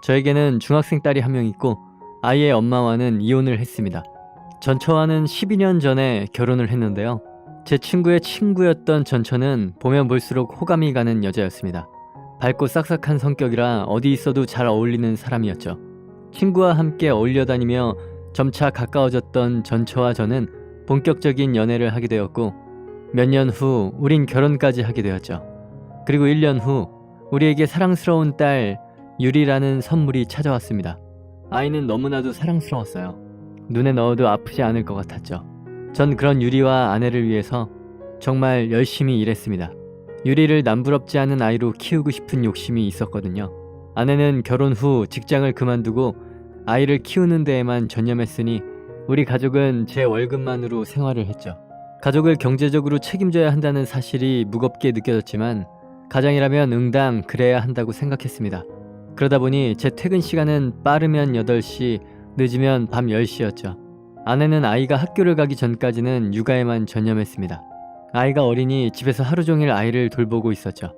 저에게는 중학생 딸이 한 명 있고 아이의 엄마와는 이혼을 했습니다. 전처와는 12년 전에 결혼을 했는데요. 제 친구의 친구였던 전처는 보면 볼수록 호감이 가는 여자였습니다. 밝고 싹싹한 성격이라 어디 있어도 잘 어울리는 사람이었죠. 친구와 함께 어울려 다니며 점차 가까워졌던 전처와 저는 본격적인 연애를 하게 되었고 몇 년 후 우린 결혼까지 하게 되었죠. 그리고 1년 후 우리에게 사랑스러운 딸 유리라는 선물이 찾아왔습니다. 아이는 너무나도 사랑스러웠어요. 눈에 넣어도 아프지 않을 것 같았죠. 전 그런 유리와 아내를 위해서 정말 열심히 일했습니다. 유리를 남부럽지 않은 아이로 키우고 싶은 욕심이 있었거든요. 아내는 결혼 후 직장을 그만두고 아이를 키우는 데에만 전념했으니 우리 가족은 제 월급만으로 생활을 했죠. 가족을 경제적으로 책임져야 한다는 사실이 무겁게 느껴졌지만 가장이라면 응당 그래야 한다고 생각했습니다. 그러다 보니 제 퇴근 시간은 빠르면 8시, 늦으면 밤 10시였죠. 아내는 아이가 학교를 가기 전까지는 육아에만 전념했습니다. 아이가 어리니 집에서 하루 종일 아이를 돌보고 있었죠.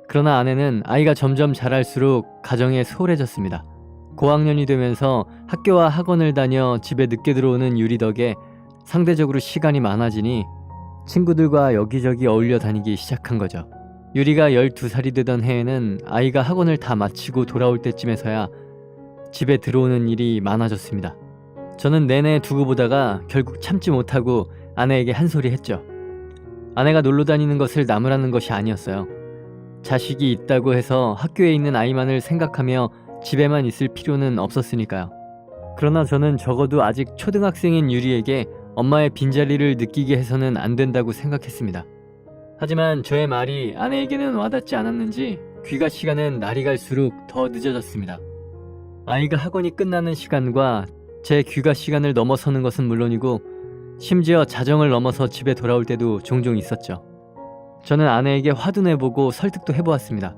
그러나 아내는 아이가 점점 자랄수록 가정에 소홀해졌습니다. 고학년이 되면서 학교와 학원을 다녀 집에 늦게 들어오는 유리 덕에 상대적으로 시간이 많아지니 친구들과 여기저기 어울려 다니기 시작한 거죠. 유리가 12살이 되던 해에는 아이가 학원을 다 마치고 돌아올 때쯤에서야 집에 들어오는 일이 많아졌습니다. 저는 내내 두고 보다가 결국 참지 못하고 아내에게 한 소리 했죠. 아내가 놀러 다니는 것을 나무라는 것이 아니었어요. 자식이 있다고 해서 학교에 있는 아이만을 생각하며 집에만 있을 필요는 없었으니까요. 그러나 저는 적어도 아직 초등학생인 유리에게 엄마의 빈자리를 느끼게 해서는 안 된다고 생각했습니다. 하지만 저의 말이 아내에게는 와닿지 않았는지 귀가 시간은 날이 갈수록 더 늦어졌습니다. 아이가 학원이 끝나는 시간과 제 귀가 시간을 넘어서는 것은 물론이고 심지어 자정을 넘어서 집에 돌아올 때도 종종 있었죠. 저는 아내에게 화도 내보고 설득도 해보았습니다.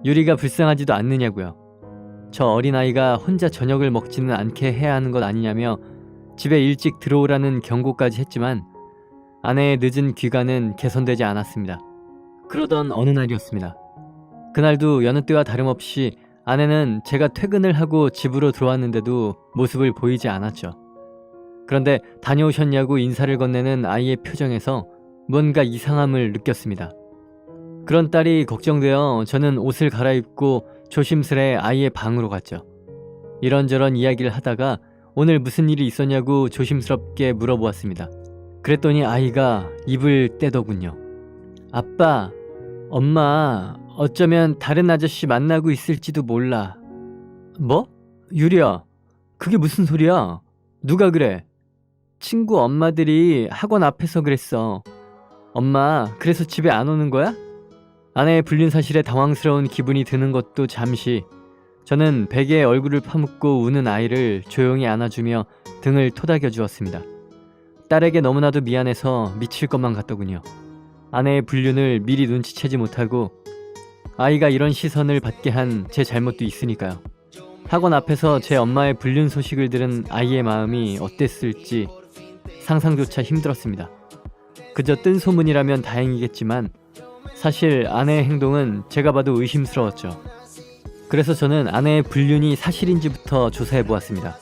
유리가 불쌍하지도 않느냐고요. 저 어린아이가 혼자 저녁을 먹지는 않게 해야 하는 것 아니냐며 집에 일찍 들어오라는 경고까지 했지만 아내의 늦은 귀가는 개선되지 않았습니다. 그러던 어느 날이었습니다. 그날도 여느 때와 다름없이 아내는 제가 퇴근을 하고 집으로 들어왔는데도 모습을 보이지 않았죠. 그런데 다녀오셨냐고 인사를 건네는 아이의 표정에서 뭔가 이상함을 느꼈습니다. 그런 딸이 걱정되어 저는 옷을 갈아입고 조심스레 아이의 방으로 갔죠. 이런저런 이야기를 하다가 오늘 무슨 일이 있었냐고 조심스럽게 물어보았습니다. 그랬더니 아이가 입을 떼더군요. 아빠, 엄마 어쩌면 다른 아저씨 만나고 있을지도 몰라. 뭐? 유리야, 그게 무슨 소리야? 누가 그래? 친구 엄마들이 학원 앞에서 그랬어. 엄마, 그래서 집에 안 오는 거야? 아내의 불륜 사실에 당황스러운 기분이 드는 것도 잠시. 저는 베개에 얼굴을 파묻고 우는 아이를 조용히 안아주며 등을 토닥여 주었습니다. 딸에게 너무나도 미안해서 미칠 것만 같더군요. 아내의 불륜을 미리 눈치채지 못하고 아이가 이런 시선을 받게 한 제 잘못도 있으니까요. 학원 앞에서 제 엄마의 불륜 소식을 들은 아이의 마음이 어땠을지 상상조차 힘들었습니다. 그저 뜬 소문이라면 다행이겠지만 사실 아내의 행동은 제가 봐도 의심스러웠죠. 그래서 저는 아내의 불륜이 사실인지부터 조사해보았습니다.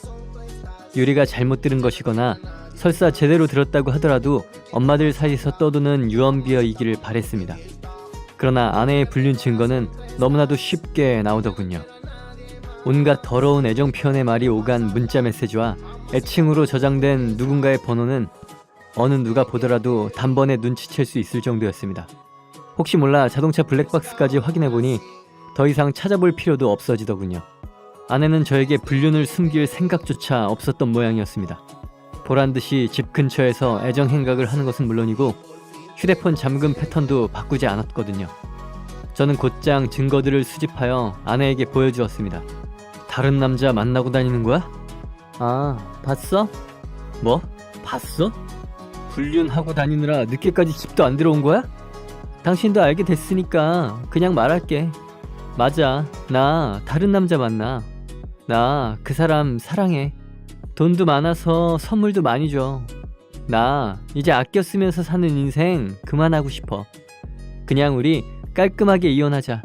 유리가 잘못 들은 것이거나 설사 제대로 들었다고 하더라도 엄마들 사이에서 떠도는 유언비어이기를 바랬습니다. 그러나 아내의 불륜 증거는 너무나도 쉽게 나오더군요. 온갖 더러운 애정 표현의 말이 오간 문자 메시지와 애칭으로 저장된 누군가의 번호는 어느 누가 보더라도 단번에 눈치챌 수 있을 정도였습니다. 혹시 몰라 자동차 블랙박스까지 확인해보니 더 이상 찾아볼 필요도 없어지더군요. 아내는 저에게 불륜을 숨길 생각조차 없었던 모양이었습니다. 보란듯이 집 근처에서 애정 행각을 하는 것은 물론이고 휴대폰 잠금 패턴도 바꾸지 않았거든요. 저는 곧장 증거들을 수집하여 아내에게 보여주었습니다. 다른 남자 만나고 다니는 거야? 아, 봤어? 뭐? 봤어? 불륜하고 다니느라 늦게까지 집도 안 들어온 거야? 당신도 알게 됐으니까 그냥 말할게. 맞아, 나 다른 남자 만나. 나 그 사람 사랑해. 돈도 많아서 선물도 많이 줘. 나 이제 아껴 쓰면서 사는 인생 그만하고 싶어. 그냥 우리 깔끔하게 이혼하자.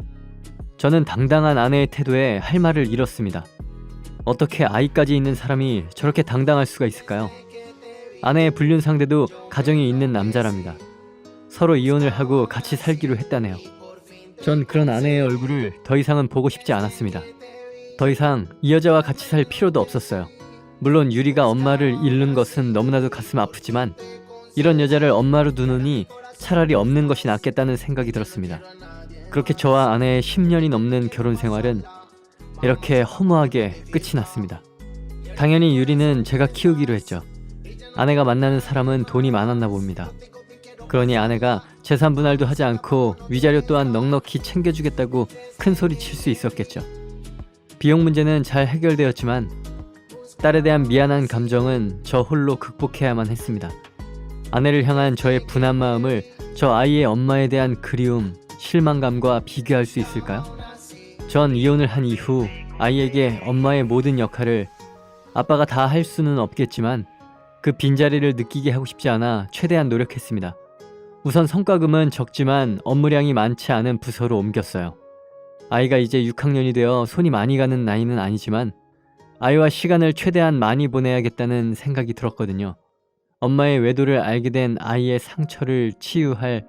저는 당당한 아내의 태도에 할 말을 잃었습니다. 어떻게 아이까지 있는 사람이 저렇게 당당할 수가 있을까요? 아내의 불륜 상대도 가정이 있는 남자랍니다. 서로 이혼을 하고 같이 살기로 했다네요. 전 그런 아내의 얼굴을 더 이상은 보고 싶지 않았습니다. 더 이상 이 여자와 같이 살 필요도 없었어요. 물론 유리가 엄마를 잃는 것은 너무나도 가슴 아프지만 이런 여자를 엄마로 두느니 차라리 없는 것이 낫겠다는 생각이 들었습니다. 그렇게 저와 아내의 10년이 넘는 결혼 생활은 이렇게 허무하게 끝이 났습니다. 당연히 유리는 제가 키우기로 했죠. 아내가 만나는 사람은 돈이 많았나 봅니다. 그러니 아내가 재산 분할도 하지 않고 위자료 또한 넉넉히 챙겨주겠다고 큰 소리 칠 수 있었겠죠. 비용 문제는 잘 해결되었지만 딸에 대한 미안한 감정은 저 홀로 극복해야만 했습니다. 아내를 향한 저의 분한 마음을 저 아이의 엄마에 대한 그리움, 실망감과 비교할 수 있을까요? 전 이혼을 한 이후 아이에게 엄마의 모든 역할을 아빠가 다 할 수는 없겠지만 그 빈자리를 느끼게 하고 싶지 않아 최대한 노력했습니다. 우선 성과금은 적지만 업무량이 많지 않은 부서로 옮겼어요. 아이가 이제 6학년이 되어 손이 많이 가는 나이는 아니지만 아이와 시간을 최대한 많이 보내야겠다는 생각이 들었거든요. 엄마의 외도를 알게 된 아이의 상처를 치유할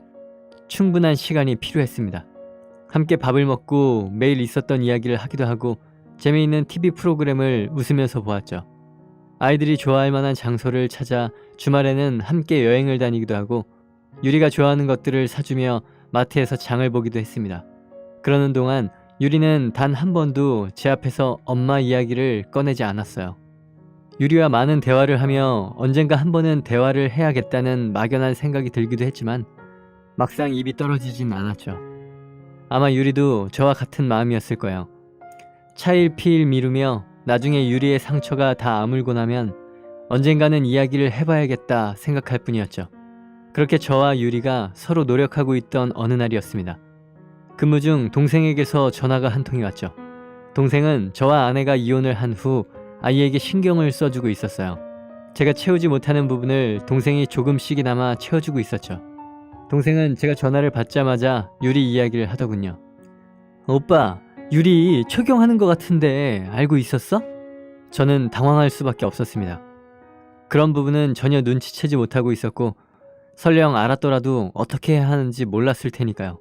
충분한 시간이 필요했습니다. 함께 밥을 먹고 매일 있었던 이야기를 하기도 하고 재미있는 TV 프로그램을 웃으면서 보았죠. 아이들이 좋아할 만한 장소를 찾아 주말에는 함께 여행을 다니기도 하고 유리가 좋아하는 것들을 사주며 마트에서 장을 보기도 했습니다. 그러는 동안 유리는 단 한 번도 제 앞에서 엄마 이야기를 꺼내지 않았어요. 유리와 많은 대화를 하며 언젠가 한 번은 대화를 해야겠다는 막연한 생각이 들기도 했지만 막상 입이 떨어지진 않았죠. 아마 유리도 저와 같은 마음이었을 거예요. 차일피일 미루며 나중에 유리의 상처가 다 아물고 나면 언젠가는 이야기를 해봐야겠다 생각할 뿐이었죠. 그렇게 저와 유리가 서로 노력하고 있던 어느 날이었습니다. 근무 중 동생에게서 전화가 한 통이 왔죠. 동생은 저와 아내가 이혼을 한 후 아이에게 신경을 써주고 있었어요. 제가 채우지 못하는 부분을 동생이 조금씩이나마 채워주고 있었죠. 동생은 제가 전화를 받자마자 유리 이야기를 하더군요. 오빠, 유리 초경하는 것 같은데 알고 있었어? 저는 당황할 수밖에 없었습니다. 그런 부분은 전혀 눈치채지 못하고 있었고 설령 알았더라도 어떻게 해야 하는지 몰랐을 테니까요.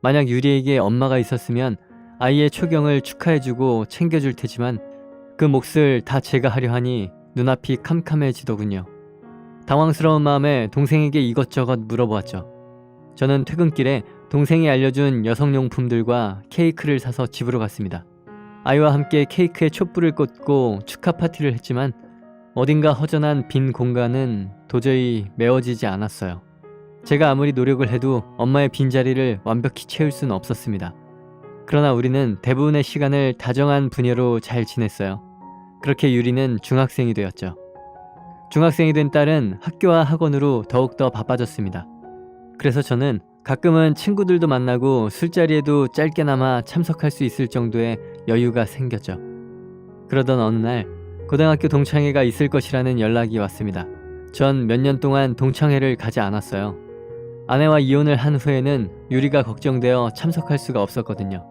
만약 유리에게 엄마가 있었으면 아이의 초경을 축하해주고 챙겨줄 테지만 그 몫을 다 제가 하려 하니 눈앞이 캄캄해지더군요. 당황스러운 마음에 동생에게 이것저것 물어보았죠. 저는 퇴근길에 동생이 알려준 여성용품들과 케이크를 사서 집으로 갔습니다. 아이와 함께 케이크에 촛불을 꽂고 축하 파티를 했지만 어딘가 허전한 빈 공간은 도저히 메워지지 않았어요. 제가 아무리 노력을 해도 엄마의 빈자리를 완벽히 채울 수는 없었습니다. 그러나 우리는 대부분의 시간을 다정한 부녀로 잘 지냈어요. 그렇게 유리는 중학생이 되었죠. 중학생이 된 딸은 학교와 학원으로 더욱더 바빠졌습니다. 그래서 저는 가끔은 친구들도 만나고 술자리에도 짧게나마 참석할 수 있을 정도의 여유가 생겼죠. 그러던 어느 날 고등학교 동창회가 있을 것이라는 연락이 왔습니다. 전 몇 년 동안 동창회를 가지 않았어요. 아내와 이혼을 한 후에는 유리가 걱정되어 참석할 수가 없었거든요.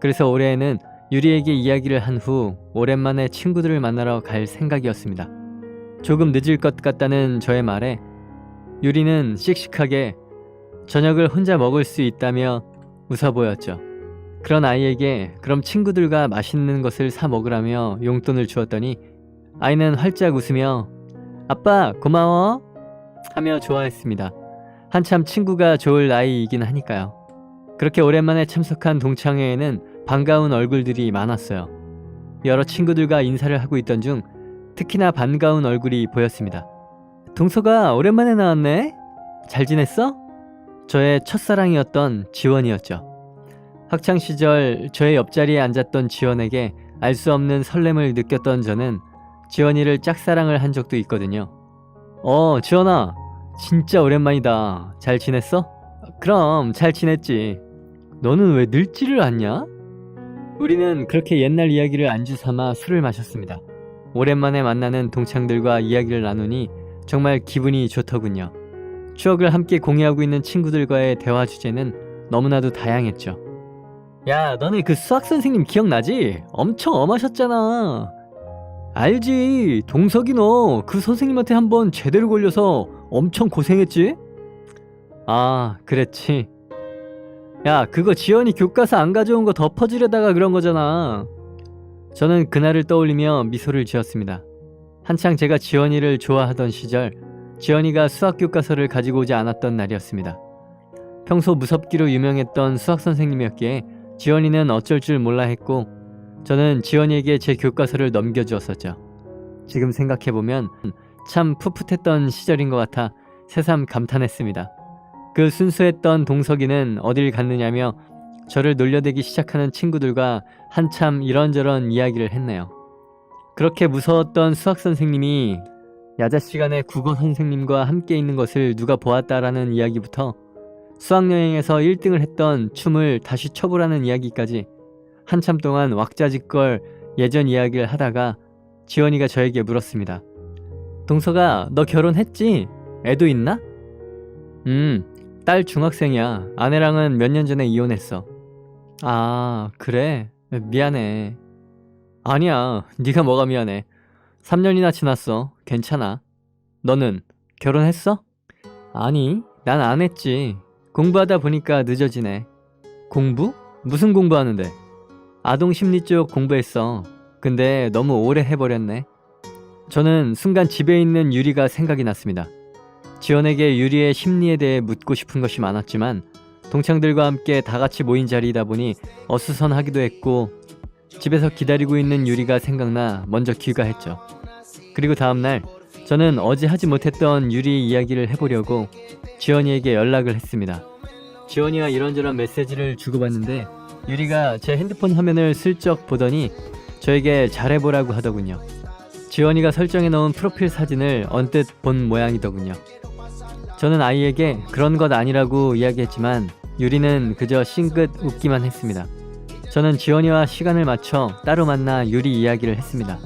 그래서 올해에는 유리에게 이야기를 한 후 오랜만에 친구들을 만나러 갈 생각이었습니다. 조금 늦을 것 같다는 저의 말에 유리는 씩씩하게 저녁을 혼자 먹을 수 있다며 웃어 보였죠. 그런 아이에게 그럼 친구들과 맛있는 것을 사 먹으라며 용돈을 주었더니 아이는 활짝 웃으며 아빠 고마워 하며 좋아했습니다. 한참 친구가 좋을 나이이긴 하니까요. 그렇게 오랜만에 참석한 동창회에는 반가운 얼굴들이 많았어요. 여러 친구들과 인사를 하고 있던 중 특히나 반가운 얼굴이 보였습니다. 동서가 오랜만에 나왔네? 잘 지냈어? 저의 첫사랑이었던 지원이었죠. 학창시절 저의 옆자리에 앉았던 지원에게 알 수 없는 설렘을 느꼈던 저는 지원이를 짝사랑을 한 적도 있거든요. 지원아, 진짜 오랜만이다. 잘 지냈어? 그럼 잘 지냈지. 너는 왜 늙지를 않냐? 우리는 그렇게 옛날 이야기를 안주 삼아 술을 마셨습니다. 오랜만에 만나는 동창들과 이야기를 나누니 정말 기분이 좋더군요. 추억을 함께 공유하고 있는 친구들과의 대화 주제는 너무나도 다양했죠. 야, 너네 그 수학 선생님 기억나지? 엄청 엄하셨잖아. 알지. 동석이 너 그 선생님한테 한번 제대로 걸려서 엄청 고생했지? 아, 그랬지. 야, 그거 지연이 교과서 안 가져온 거 덮어주려다가 그런 거잖아. 저는 그날을 떠올리며 미소를 지었습니다. 한창 제가 지연이를 좋아하던 시절, 지연이가 수학 교과서를 가지고 오지 않았던 날이었습니다. 평소 무섭기로 유명했던 수학 선생님이었기에 지연이는 어쩔 줄 몰라 했고, 저는 지연이에게 제 교과서를 넘겨주었었죠. 지금 생각해보면 참 풋풋했던 시절인 것 같아 새삼 감탄했습니다. 그 순수했던 동석이는 어딜 갔느냐며 저를 놀려대기 시작하는 친구들과 한참 이런저런 이야기를 했네요. 그렇게 무서웠던 수학 선생님이 야자 시간에 국어 선생님과 함께 있는 것을 누가 보았다라는 이야기부터 수학여행에서 1등을 했던 춤을 다시 춰보라는 이야기까지 한참 동안 왁자지껄 예전 이야기를 하다가 지원이가 저에게 물었습니다. 동석아, 너 결혼했지? 애도 있나? 딸 중학생이야. 아내랑은 몇 년 전에 이혼했어. 아, 그래? 미안해. 아니야, 네가 뭐가 미안해. 3년이나 지났어. 괜찮아. 너는 결혼했어? 아니, 난 안 했지. 공부하다 보니까 늦어지네. 공부? 무슨 공부하는데? 아동 심리 쪽 공부했어. 근데 너무 오래 해버렸네. 저는 순간 집에 있는 유리가 생각이 났습니다. 지연에게 유리의 심리에 대해 묻고 싶은 것이 많았지만 동창들과 함께 다 같이 모인 자리이다 보니 어수선하기도 했고 집에서 기다리고 있는 유리가 생각나 먼저 귀가했죠. 그리고 다음날 저는 어제 하지 못했던 유리 이야기를 해보려고 지연이에게 연락을 했습니다. 지연이와 이런저런 메시지를 주고받는데 유리가 제 핸드폰 화면을 슬쩍 보더니 저에게 잘해보라고 하더군요. 지연이가 설정해 놓은 프로필 사진을 언뜻 본 모양이더군요. 저는 아이에게 그런 것 아니라고 이야기했지만 유리는 그저 싱긋 웃기만 했습니다. 저는 지연이와 시간을 맞춰 따로 만나 유리 이야기를 했습니다.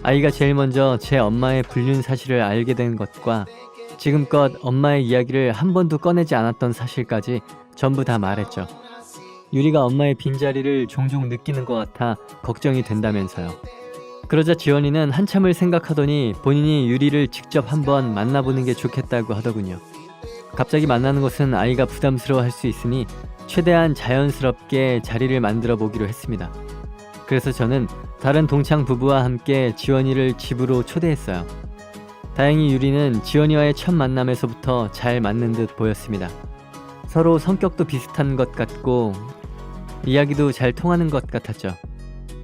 아이가 제일 먼저 제 엄마의 불륜 사실을 알게 된 것과 지금껏 엄마의 이야기를 한 번도 꺼내지 않았던 사실까지 전부 다 말했죠. 유리가 엄마의 빈자리를 종종 느끼는 것 같아 걱정이 된다면서요. 그러자 지연이는 한참을 생각하더니 본인이 유리를 직접 한번 만나보는 게 좋겠다고 하더군요. 갑자기 만나는 것은 아이가 부담스러워할 수 있으니 최대한 자연스럽게 자리를 만들어 보기로 했습니다. 그래서 저는 다른 동창 부부와 함께 지연이를 집으로 초대했어요. 다행히 유리는 지연이와의 첫 만남에서부터 잘 맞는 듯 보였습니다. 서로 성격도 비슷한 것 같고 이야기도 잘 통하는 것 같았죠.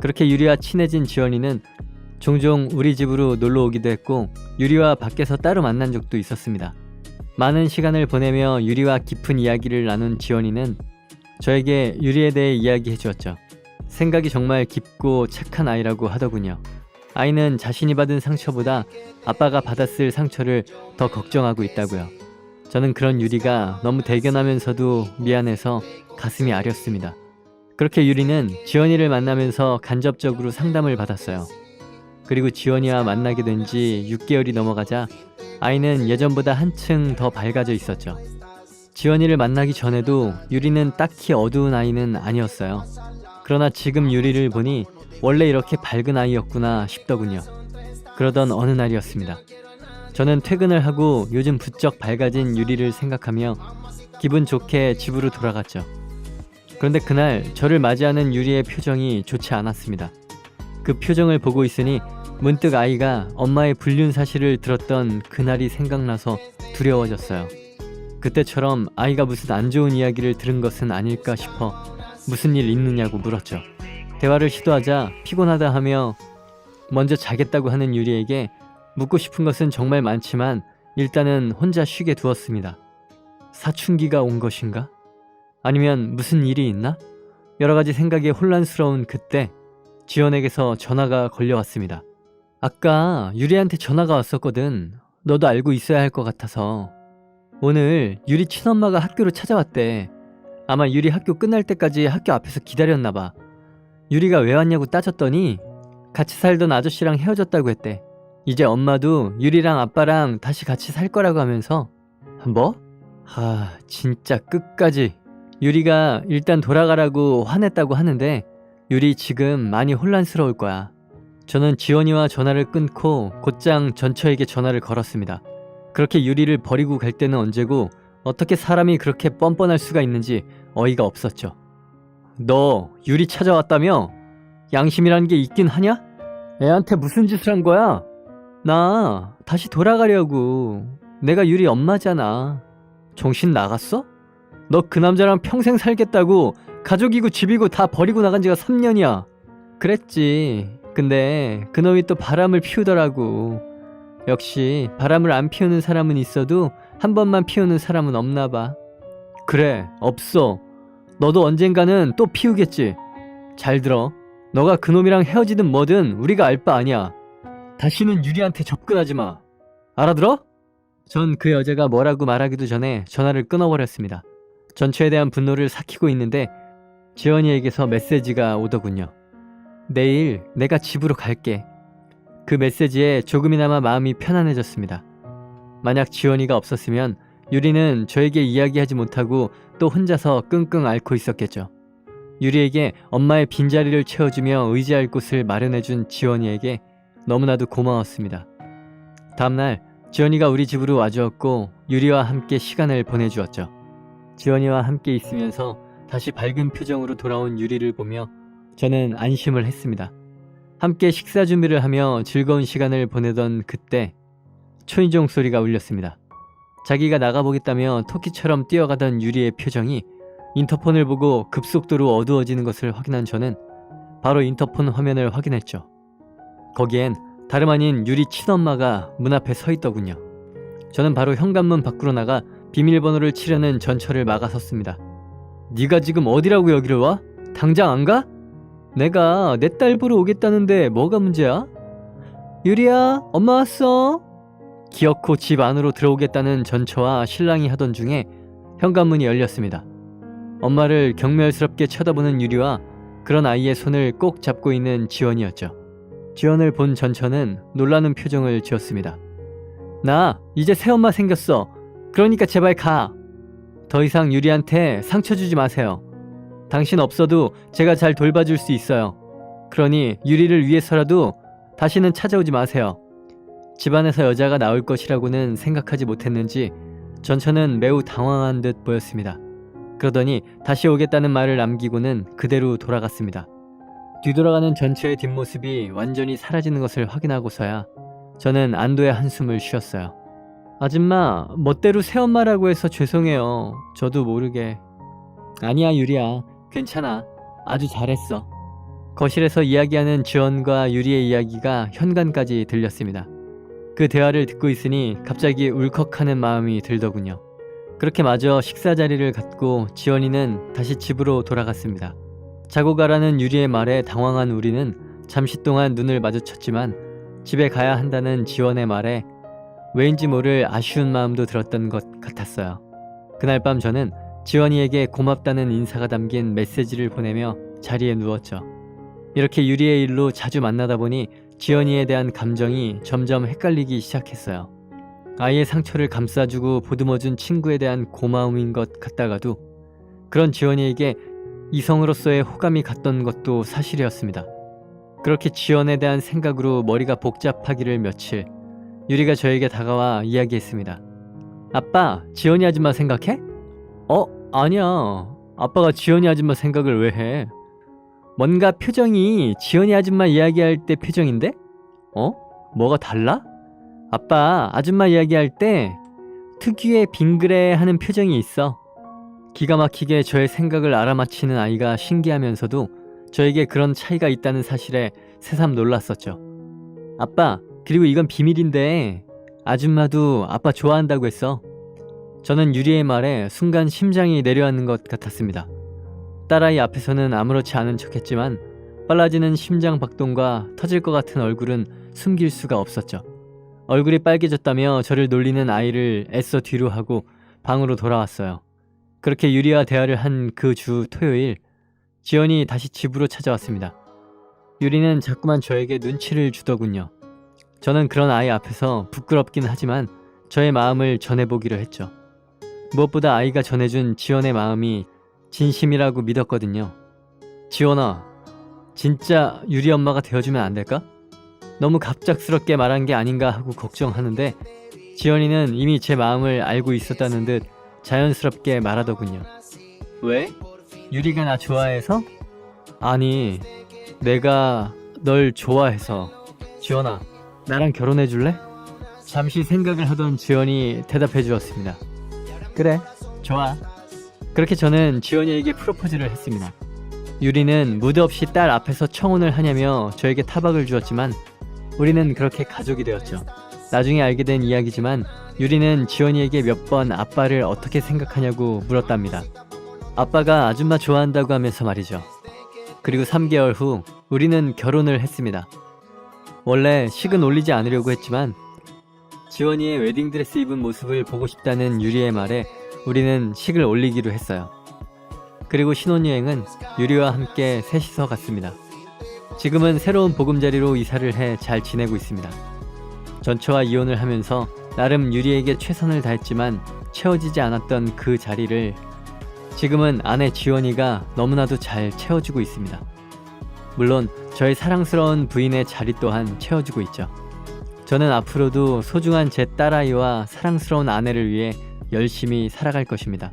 그렇게 유리와 친해진 지연이는 종종 우리 집으로 놀러 오기도 했고 유리와 밖에서 따로 만난 적도 있었습니다. 많은 시간을 보내며 유리와 깊은 이야기를 나눈 지연이는 저에게 유리에 대해 이야기해 주었죠. 생각이 정말 깊고 착한 아이라고 하더군요. 아이는 자신이 받은 상처보다 아빠가 받았을 상처를 더 걱정하고 있다고요. 저는 그런 유리가 너무 대견하면서도 미안해서 가슴이 아렸습니다. 그렇게 유리는 지연이를 만나면서 간접적으로 상담을 받았어요. 그리고 지연이와 만나게 된 지 6개월이 넘어가자 아이는 예전보다 한층 더 밝아져 있었죠. 지연이를 만나기 전에도 유리는 딱히 어두운 아이는 아니었어요. 그러나 지금 유리를 보니 원래 이렇게 밝은 아이였구나 싶더군요. 그러던 어느 날이었습니다. 저는 퇴근을 하고 요즘 부쩍 밝아진 유리를 생각하며 기분 좋게 집으로 돌아갔죠. 그런데 그날 저를 맞이하는 유리의 표정이 좋지 않았습니다. 그 표정을 보고 있으니 문득 아이가 엄마의 불륜 사실을 들었던 그날이 생각나서 두려워졌어요. 그때처럼 아이가 무슨 안 좋은 이야기를 들은 것은 아닐까 싶어 무슨 일 있느냐고 물었죠. 대화를 시도하자 피곤하다 하며 먼저 자겠다고 하는 유리에게 묻고 싶은 것은 정말 많지만 일단은 혼자 쉬게 두었습니다. 사춘기가 온 것인가? 아니면 무슨 일이 있나? 여러 가지 생각에 혼란스러운 그때 지연에게서 전화가 걸려왔습니다. 아까 유리한테 전화가 왔었거든. 너도 알고 있어야 할 것 같아서. 오늘 유리 친엄마가 학교로 찾아왔대. 아마 유리 학교 끝날 때까지 학교 앞에서 기다렸나봐. 유리가 왜 왔냐고 따졌더니 같이 살던 아저씨랑 헤어졌다고 했대. 이제 엄마도 유리랑 아빠랑 다시 같이 살 거라고 하면서. 뭐? 진짜 끝까지 유리가 일단 돌아가라고 화냈다고 하는데 유리 지금 많이 혼란스러울 거야. 저는 지원이와 전화를 끊고 곧장 전처에게 전화를 걸었습니다. 그렇게 유리를 버리고 갈 때는 언제고 어떻게 사람이 그렇게 뻔뻔할 수가 있는지 어이가 없었죠. 너 유리 찾아왔다며? 양심이라는 게 있긴 하냐? 애한테 무슨 짓을 한 거야? 나 다시 돌아가려고. 내가 유리 엄마잖아. 정신 나갔어? 너 그 남자랑 평생 살겠다고 가족이고 집이고 다 버리고 나간 지가 3년이야. 그랬지. 근데 그놈이 또 바람을 피우더라고. 역시 바람을 안 피우는 사람은 있어도 한 번만 피우는 사람은 없나 봐. 그래, 없어. 너도 언젠가는 또 피우겠지. 잘 들어. 너가 그놈이랑 헤어지든 뭐든 우리가 알 바 아니야. 다시는 유리한테 접근하지 마. 알아들어? 전 그 여자가 뭐라고 말하기도 전에 전화를 끊어버렸습니다. 전처에 대한 분노를 삭히고 있는데 지원이에게서 메시지가 오더군요. 내일 내가 집으로 갈게. 그 메시지에 조금이나마 마음이 편안해졌습니다. 만약 지원이가 없었으면 유리는 저에게 이야기하지 못하고 또 혼자서 끙끙 앓고 있었겠죠. 유리에게 엄마의 빈자리를 채워주며 의지할 곳을 마련해준 지원이에게 너무나도 고마웠습니다. 다음날 지원이가 우리 집으로 와주었고 유리와 함께 시간을 보내주었죠. 지원이와 함께 있으면서 다시 밝은 표정으로 돌아온 유리를 보며 저는 안심을 했습니다. 함께 식사 준비를 하며 즐거운 시간을 보내던 그때 초인종 소리가 울렸습니다. 자기가 나가보겠다며 토끼처럼 뛰어가던 유리의 표정이 인터폰을 보고 급속도로 어두워지는 것을 확인한 저는 바로 인터폰 화면을 확인했죠. 거기엔 다름 아닌 유리 친엄마가 문 앞에 서 있더군요. 저는 바로 현관문 밖으로 나가 비밀번호를 치려는 전처를 막아섰습니다. 네가 지금 어디라고 여기를 와? 당장 안 가? 내가 내 딸 보러 오겠다는데 뭐가 문제야? 유리야, 엄마 왔어. 기어코 집 안으로 들어오겠다는 전처와 신랑이 하던 중에 현관문이 열렸습니다. 엄마를 경멸스럽게 쳐다보는 유리와 그런 아이의 손을 꼭 잡고 있는 지원이었죠. 지원을 본 전처는 놀라는 표정을 지었습니다. 나 이제 새엄마 생겼어. 그러니까 제발 가. 더 이상 유리한테 상처 주지 마세요. 당신 없어도 제가 잘 돌봐줄 수 있어요. 그러니 유리를 위해서라도 다시는 찾아오지 마세요. 집안에서 여자가 나올 것이라고는 생각하지 못했는지 전처는 매우 당황한 듯 보였습니다. 그러더니 다시 오겠다는 말을 남기고는 그대로 돌아갔습니다. 뒤돌아가는 전처의 뒷모습이 완전히 사라지는 것을 확인하고서야 저는 안도의 한숨을 쉬었어요. 아줌마, 멋대로 새엄마라고 해서 죄송해요. 저도 모르게. 아니야 유리야, 괜찮아. 아주 잘했어. 거실에서 이야기하는 지원과 유리의 이야기가 현관까지 들렸습니다. 그 대화를 듣고 있으니 갑자기 울컥하는 마음이 들더군요. 그렇게 마저 식사 자리를 갖고 지원이는 다시 집으로 돌아갔습니다. 자고 가라는 유리의 말에 당황한 우리는 잠시 동안 눈을 마주쳤지만 집에 가야 한다는 지원의 말에 왜인지 모를 아쉬운 마음도 들었던 것 같았어요. 그날 밤 저는 지원이에게 고맙다는 인사가 담긴 메시지를 보내며 자리에 누웠죠. 이렇게 유리의 일로 자주 만나다 보니 지원이에 대한 감정이 점점 헷갈리기 시작했어요. 아이의 상처를 감싸주고 보듬어준 친구에 대한 고마움인 것 같다가도 그런 지원이에게 이성으로서의 호감이 갔던 것도 사실이었습니다. 그렇게 지원에 대한 생각으로 머리가 복잡하기를 며칠 유리가 저에게 다가와 이야기했습니다. 아빠, 지원이 아줌마 생각해? 아니야. 아빠가 지원이 아줌마 생각을 왜 해? 뭔가 표정이 지원이 아줌마 이야기할 때 표정인데? 뭐가 달라? 아빠, 아줌마 이야기할 때 특유의 빙그레 하는 표정이 있어. 기가 막히게 저의 생각을 알아맞히는 아이가 신기하면서도 저에게 그런 차이가 있다는 사실에 새삼 놀랐었죠. 아빠, 그리고 이건 비밀인데 아줌마도 아빠 좋아한다고 했어. 저는 유리의 말에 순간 심장이 내려앉는 것 같았습니다. 딸아이 앞에서는 아무렇지 않은 척했지만 빨라지는 심장 박동과 터질 것 같은 얼굴은 숨길 수가 없었죠. 얼굴이 빨개졌다며 저를 놀리는 아이를 애써 뒤로 하고 방으로 돌아왔어요. 그렇게 유리와 대화를 한 그 주 토요일, 지연이 다시 집으로 찾아왔습니다. 유리는 자꾸만 저에게 눈치를 주더군요. 저는 그런 아이 앞에서 부끄럽긴 하지만 저의 마음을 전해보기로 했죠. 무엇보다 아이가 전해준 지연의 마음이 진심이라고 믿었거든요. 지원아, 진짜 유리 엄마가 되어주면 안 될까? 너무 갑작스럽게 말한 게 아닌가 하고 걱정하는데 지연이는 이미 제 마음을 알고 있었다는 듯 자연스럽게 말하더군요. 왜? 유리가 나 좋아해서? 아니, 내가 널 좋아해서. 지연아, 나랑 결혼해 줄래? 잠시 생각을 하던 지연이 대답해 주었습니다. 그래, 좋아. 그렇게 저는 지연이에게 프로포즈를 했습니다. 유리는 무드 없이 딸 앞에서 청혼을 하냐며 저에게 타박을 주었지만 우리는 그렇게 가족이 되었죠. 나중에 알게 된 이야기지만 유리는 지연이에게 몇 번 아빠를 어떻게 생각하냐고 물었답니다. 아빠가 아줌마 좋아한다고 하면서 말이죠. 그리고 3개월 후 우리는 결혼을 했습니다. 원래 식은 올리지 않으려고 했지만 지원이의 웨딩드레스 입은 모습을 보고 싶다는 유리의 말에 우리는 식을 올리기로 했어요. 그리고 신혼여행은 유리와 함께 셋이서 갔습니다. 지금은 새로운 보금자리로 이사를 해 잘 지내고 있습니다. 전처와 이혼을 하면서 나름 유리에게 최선을 다했지만 채워지지 않았던 그 자리를 지금은 아내 지원이가 너무나도 잘 채워주고 있습니다. 물론 저의 사랑스러운 부인의 자리 또한 채워주고 있죠. 저는 앞으로도 소중한 제 딸아이와 사랑스러운 아내를 위해 열심히 살아갈 것입니다.